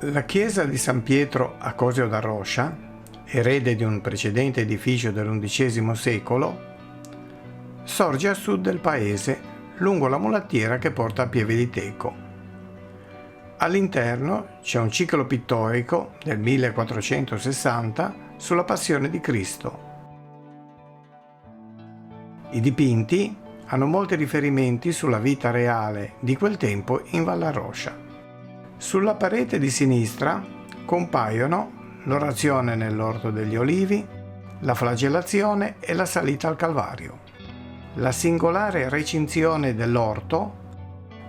La chiesa di San Pietro a Cosio da Roscia, erede di un precedente edificio dell'undicesimo secolo, sorge a sud del paese, lungo la mulattiera che porta a Pieve di Teco. All'interno c'è un ciclo pittorico del 1460 sulla Passione di Cristo. I dipinti hanno molti riferimenti sulla vita reale di quel tempo in Vallaroscia. Sulla parete di sinistra compaiono l'orazione nell'Orto degli Olivi, la flagellazione e la salita al Calvario. La singolare recinzione dell'orto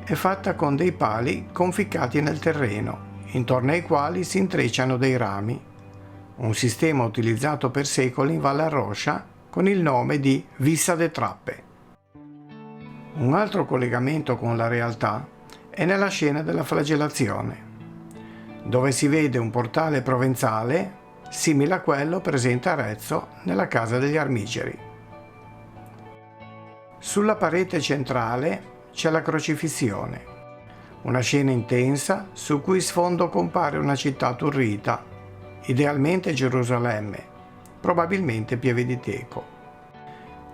è fatta con dei pali conficcati nel terreno, intorno ai quali si intrecciano dei rami, un sistema utilizzato per secoli in Vallaroscia con il nome di Vissa de Trappe. Un altro collegamento con la realtà è nella scena della flagellazione, dove si vede un portale provenzale simile a quello presente a Arezzo nella casa degli Armigeri. Sulla parete centrale c'è la crocifissione, una scena intensa su cui sfondo compare una città turrita, idealmente Gerusalemme, probabilmente Pieve di Teco.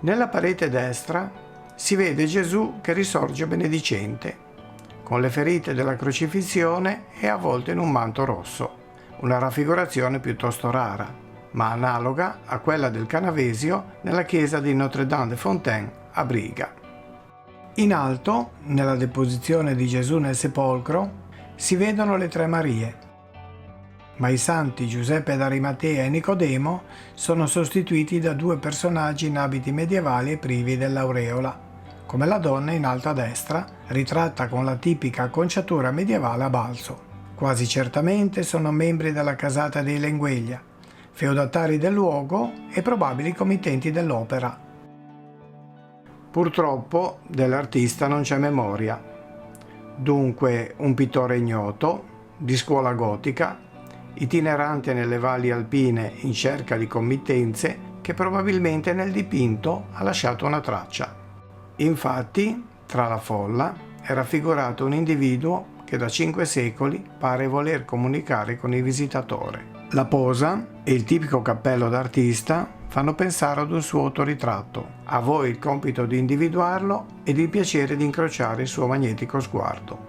Nella parete destra si vede Gesù che risorge benedicente, con le ferite della crocifissione e avvolto in un manto rosso, una raffigurazione piuttosto rara, ma analoga a quella del Canavesio nella chiesa di Notre-Dame-de-Fontaine a Briga. In alto, nella deposizione di Gesù nel sepolcro, si vedono le tre Marie, ma i santi Giuseppe d'Arimatea e Nicodemo sono sostituiti da due personaggi in abiti medievali e privi dell'aureola, come la donna in alto a destra, ritratta con la tipica acconciatura medievale a balzo. Quasi certamente sono membri della casata dei Lengueglia, feudatari del luogo e probabili committenti dell'opera. Purtroppo dell'artista non c'è memoria. Dunque un pittore ignoto, di scuola gotica, itinerante nelle valli alpine in cerca di committenze, che probabilmente nel dipinto ha lasciato una traccia. Infatti, tra la folla è raffigurato un individuo che da 5 secoli pare voler comunicare con il visitatore. La posa e il tipico cappello d'artista fanno pensare ad un suo autoritratto. A voi il compito di individuarlo ed il piacere di incrociare il suo magnetico sguardo.